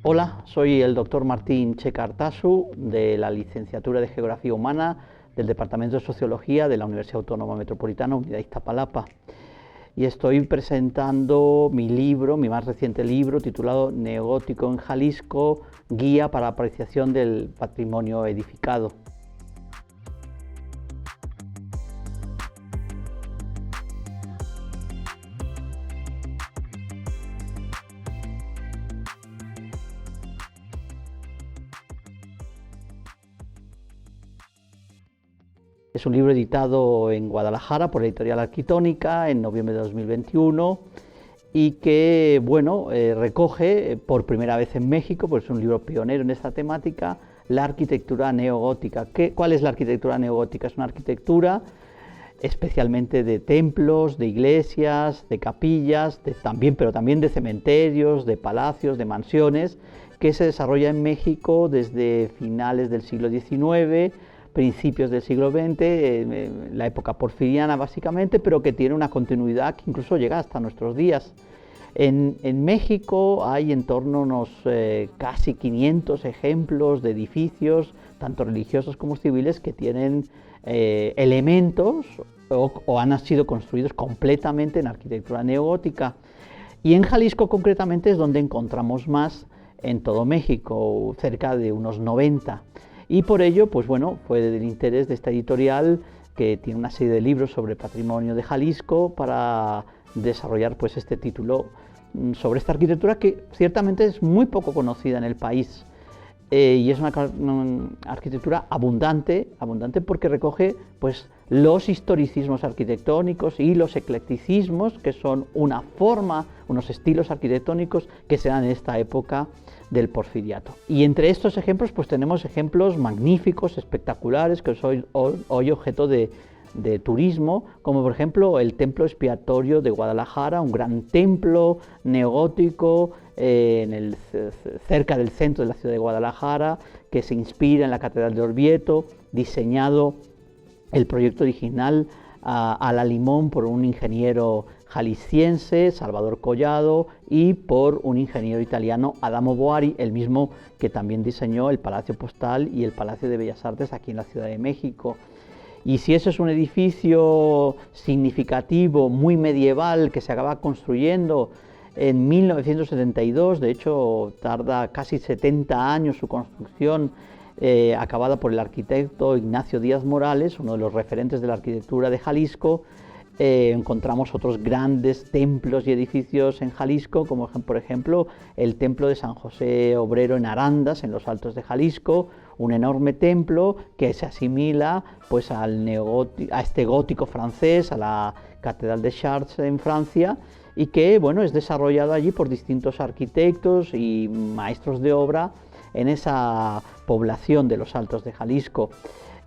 Hola, soy el doctor Martín Checa-Artasu, de la licenciatura de Geografía Humana del Departamento de Sociología de la Universidad Autónoma Metropolitana, Unidad Iztapalapa. Y estoy presentando mi libro, mi más reciente libro, titulado Neogótico en Jalisco, guía para apreciación del patrimonio edificado. Es un libro editado en Guadalajara por la editorial Arquitónica en noviembre de 2021 y que, recoge por primera vez en México, pues es un libro pionero en esta temática, la arquitectura neogótica. ¿Cuál es la arquitectura neogótica? Es una arquitectura especialmente de templos, de iglesias, de capillas, pero también de cementerios, de palacios, de mansiones, que se desarrolla en México desde finales del siglo XIX, principios del siglo XX, la época porfiriana básicamente, pero que tiene una continuidad que incluso llega hasta nuestros días. En México hay en torno a unos casi 500 ejemplos de edificios, tanto religiosos como civiles, que tienen elementos o han sido construidos completamente en arquitectura neogótica. Y en Jalisco concretamente es donde encontramos más en todo México, cerca de unos 90. Y por ello, fue del interés de esta editorial, que tiene una serie de libros sobre patrimonio de Jalisco, para desarrollar este título sobre esta arquitectura que ciertamente es muy poco conocida en el país. Y es una arquitectura abundante porque recoge los historicismos arquitectónicos y los eclecticismos, que son una forma, unos estilos arquitectónicos que se dan en esta época del porfiriato. Y entre estos ejemplos tenemos ejemplos magníficos, espectaculares, que son hoy objeto de turismo, como por ejemplo el Templo Expiatorio de Guadalajara, un gran templo neogótico cerca del centro de la ciudad de Guadalajara, que se inspira en la Catedral de Orvieto, diseñado el proyecto original a la limón por un ingeniero jalisciense, Salvador Collado, y por un ingeniero italiano, Adamo Boari, el mismo que también diseñó el Palacio Postal y el Palacio de Bellas Artes aquí en la Ciudad de México. Y si ese es un edificio significativo, muy medieval, que se acaba construyendo en 1972, de hecho tarda casi 70 años su construcción, acabada por el arquitecto Ignacio Díaz Morales, uno de los referentes de la arquitectura de Jalisco. Encontramos otros grandes templos y edificios en Jalisco, como por ejemplo el templo de San José Obrero en Arandas, en los Altos de Jalisco, un enorme templo que se asimila a este gótico francés, a la Catedral de Chartres en Francia, y que es desarrollado allí por distintos arquitectos y maestros de obra en esa población de los Altos de Jalisco.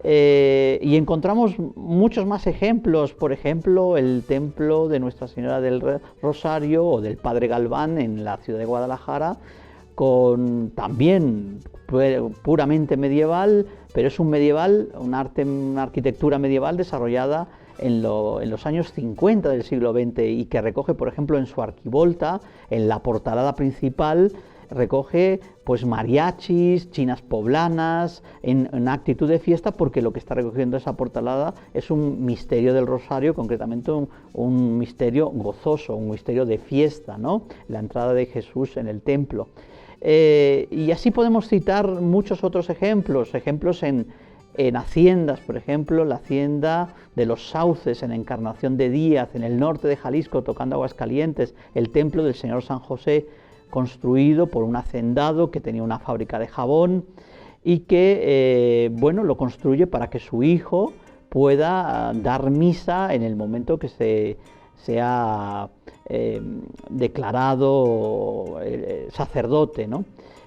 Y encontramos muchos más ejemplos, por ejemplo el templo de Nuestra Señora del Rosario o del Padre Galván en la ciudad de Guadalajara, también puramente medieval, pero es una arquitectura medieval desarrollada en los años 50 del siglo XX, y que recoge, por ejemplo, en su arquivolta, en la portalada principal, recoge mariachis, chinas poblanas, en actitud de fiesta, porque lo que está recogiendo esa portalada es un misterio del Rosario, concretamente un misterio gozoso, un misterio de fiesta, ¿no? La entrada de Jesús en el templo. Y así podemos citar muchos otros ejemplos en haciendas, por ejemplo, la hacienda de los Sauces en Encarnación de Díaz, en el norte de Jalisco, tocando Aguascalientes, el templo del Señor San José, construido por un hacendado que tenía una fábrica de jabón y que lo construye para que su hijo pueda dar misa en el momento que sea declarado sacerdote, ¿no?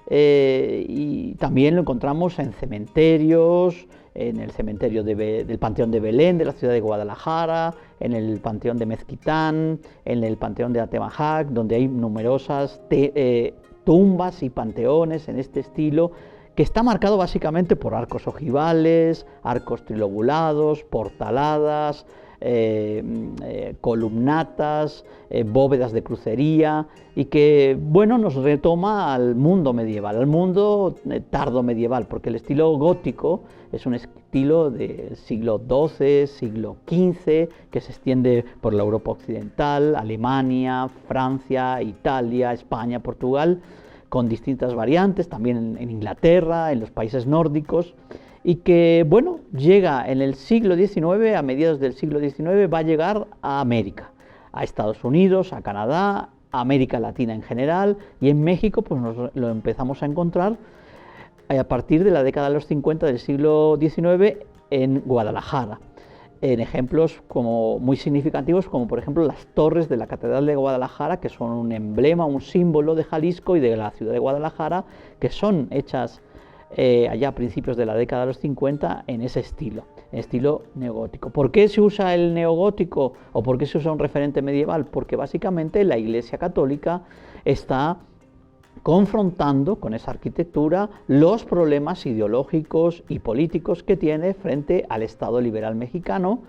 Y también lo encontramos en cementerios, en el cementerio del Panteón de Belén de la ciudad de Guadalajara, en el Panteón de Mezquitán, en el Panteón de Atemajac, donde hay numerosas tumbas y panteones en este estilo, que está marcado básicamente por arcos ojivales, arcos trilobulados, portaladas, columnatas, bóvedas de crucería, y que, bueno, nos retoma al mundo medieval, al mundo tardo medieval, porque el estilo gótico es un estilo del siglo XII, siglo XV, que se extiende por la Europa occidental, Alemania, Francia, Italia, España, Portugal, con distintas variantes, también en Inglaterra, en los países nórdicos, y que, bueno, llega en el siglo XIX, a mediados del siglo XIX, va a llegar a América, a Estados Unidos, a Canadá, a América Latina en general, y en México pues nos lo empezamos a encontrar a partir de la década de los 50 del siglo XIX en Guadalajara, en ejemplos como muy significativos, como por ejemplo las torres de la Catedral de Guadalajara, que son un emblema, un símbolo de Jalisco y de la ciudad de Guadalajara, que son hechas allá a principios de la década de los 50 en ese estilo neogótico. ¿Por qué se usa el neogótico o por qué se usa un referente medieval? Porque básicamente la Iglesia Católica está confrontando con esa arquitectura los problemas ideológicos y políticos que tiene frente al Estado liberal mexicano,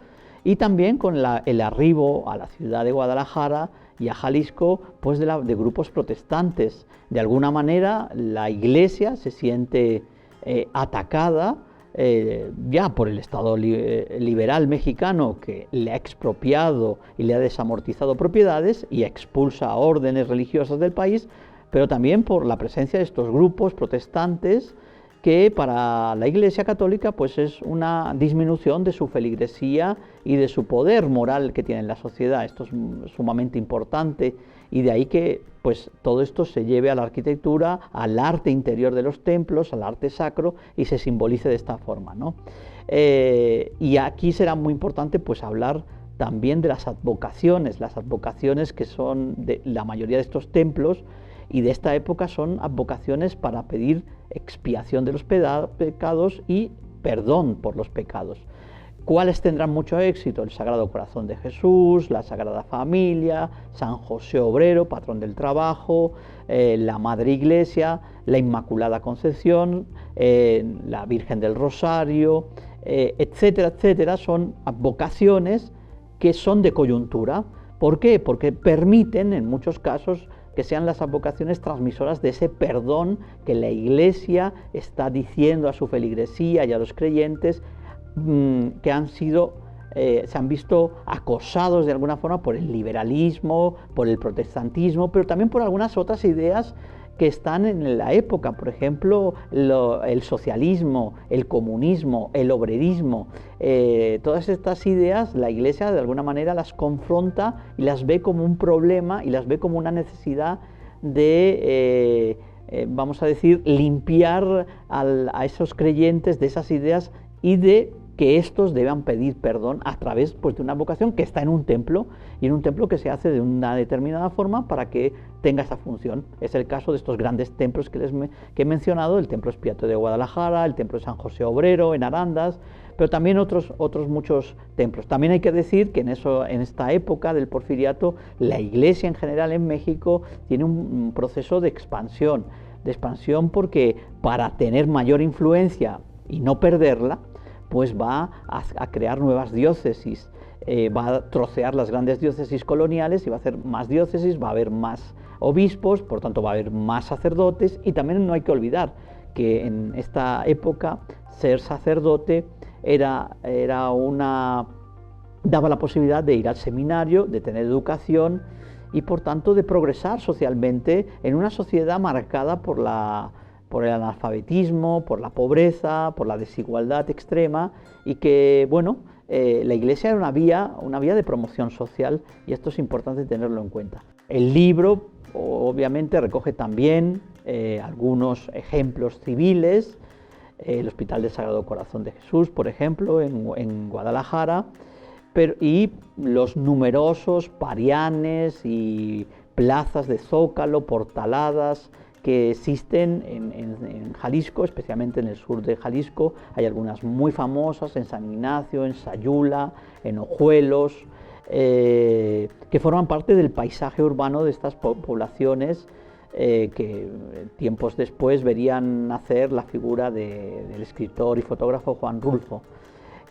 y también con el arribo a la ciudad de Guadalajara y a Jalisco pues de grupos protestantes. De alguna manera la Iglesia se siente atacada ya por el Estado liberal mexicano, que le ha expropiado y le ha desamortizado propiedades y expulsa a órdenes religiosas del país, pero también por la presencia de estos grupos protestantes que para la Iglesia Católica pues es una disminución de su feligresía y de su poder moral que tiene en la sociedad. Esto es sumamente importante, y de ahí que pues todo esto se lleve a la arquitectura, al arte interior de los templos, al arte sacro, y se simbolice de esta forma, ¿no? Y aquí será muy importante pues hablar también de las advocaciones que son de la mayoría de estos templos y de esta época, son advocaciones para pedir expiación de los pecados y perdón por los pecados. ¿Cuáles tendrán mucho éxito? El Sagrado Corazón de Jesús, la Sagrada Familia, San José Obrero, patrón del trabajo, la Madre Iglesia, la Inmaculada Concepción, la Virgen del Rosario, etcétera, etcétera. Son advocaciones que son de coyuntura. ¿Por qué? Porque permiten, en muchos casos, que sean las advocaciones transmisoras de ese perdón que la Iglesia está diciendo a su feligresía y a los creyentes que se han visto acosados de alguna forma por el liberalismo, por el protestantismo, pero también por algunas otras ideas que están en la época, por ejemplo, el socialismo, el comunismo, el obrerismo. Todas estas ideas la Iglesia de alguna manera las confronta y las ve como un problema y las ve como una necesidad de, vamos a decir, limpiar a esos creyentes de esas ideas y de que estos deban pedir perdón a través pues, de una vocación que está en un templo, y en un templo que se hace de una determinada forma para que tenga esa función. Es el caso de estos grandes templos que he mencionado, el Templo Expiatorio de Guadalajara, el Templo de San José Obrero en Arandas, pero también otros muchos templos. También hay que decir que en esta época del Porfiriato, la Iglesia en general en México tiene un proceso de expansión porque para tener mayor influencia y no perderla, pues va a crear nuevas diócesis, va a trocear las grandes diócesis coloniales y va a hacer más diócesis, va a haber más obispos, por tanto va a haber más sacerdotes, y también no hay que olvidar que en esta época ser sacerdote daba la posibilidad de ir al seminario, de tener educación y por tanto de progresar socialmente en una sociedad marcada por el analfabetismo, por la pobreza, por la desigualdad extrema, y que, bueno, la Iglesia era una vía de promoción social, y esto es importante tenerlo en cuenta. El libro, obviamente, recoge también algunos ejemplos civiles, el Hospital del Sagrado Corazón de Jesús, por ejemplo, en Guadalajara, y los numerosos parianes y plazas de zócalo, portaladas, que existen en Jalisco, especialmente en el sur de Jalisco. Hay algunas muy famosas en San Ignacio, en Sayula, en Ojuelos, que forman parte del paisaje urbano de estas poblaciones que tiempos después verían nacer la figura del escritor y fotógrafo Juan Rulfo.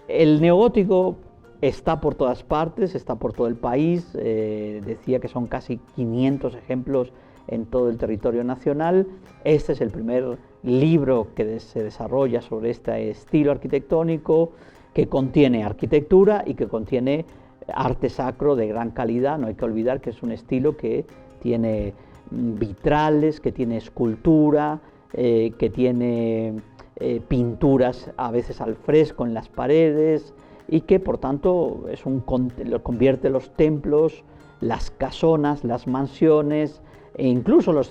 El neogótico está por todas partes, está por todo el país, decía que son casi 500 ejemplos en todo el territorio nacional. Este es el primer libro que se desarrolla sobre este estilo arquitectónico, que contiene arquitectura y que contiene arte sacro de gran calidad. No hay que olvidar que es un estilo que tiene vitrales, que tiene escultura, que tiene pinturas a veces al fresco en las paredes, y que por tanto lo convierte los templos, las casonas, las mansiones e incluso los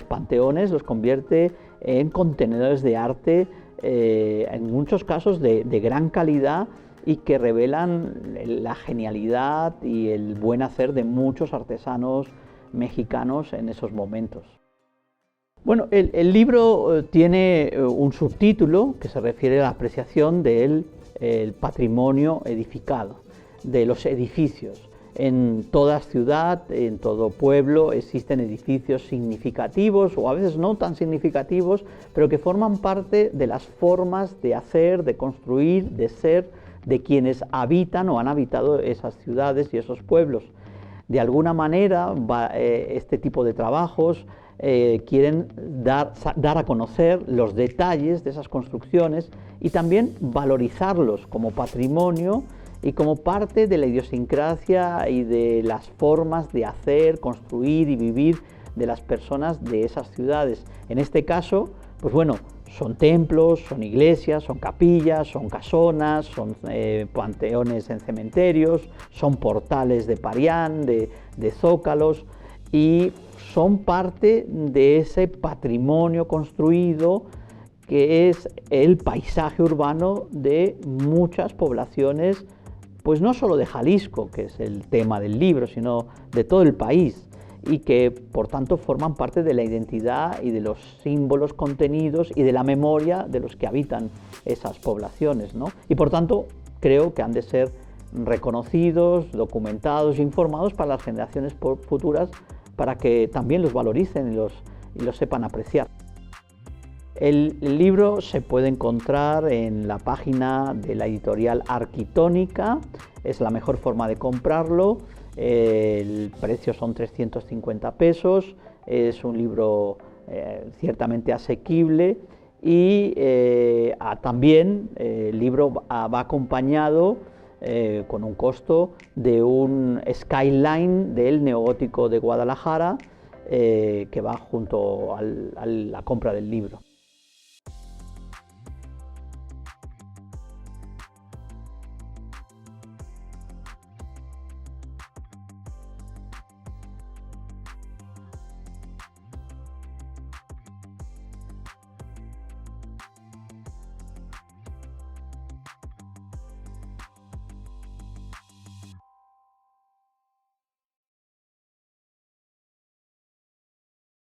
panteones los convierte en contenedores de arte, en muchos casos de gran calidad, y que revelan la genialidad y el buen hacer de muchos artesanos mexicanos en esos momentos. Bueno, el libro tiene un subtítulo que se refiere a la apreciación del patrimonio edificado, de los edificios. En toda ciudad, en todo pueblo, existen edificios significativos o a veces no tan significativos, pero que forman parte de las formas de hacer, de construir, de ser, de quienes habitan o han habitado esas ciudades y esos pueblos. De alguna manera, este tipo de trabajos quieren dar a conocer los detalles de esas construcciones y también valorizarlos como patrimonio y como parte de la idiosincrasia y de las formas de hacer, construir y vivir de las personas de esas ciudades. En este caso, pues bueno, son templos, son iglesias, son capillas, son casonas, son panteones en cementerios, son portales de Parián, de zócalos, y son parte de ese patrimonio construido que es el paisaje urbano de muchas poblaciones, pues no solo de Jalisco, que es el tema del libro, sino de todo el país, y que por tanto forman parte de la identidad y de los símbolos contenidos y de la memoria de los que habitan esas poblaciones, ¿no? Y por tanto creo que han de ser reconocidos, documentados e informados para las generaciones futuras, para que también los valoricen y los sepan apreciar. El libro se puede encontrar en la página de la editorial Arquitónica, es la mejor forma de comprarlo. El precio son 350 pesos, es un libro ciertamente asequible, y también el libro va acompañado con un costo de un skyline del neogótico de Guadalajara, que va junto a la compra del libro.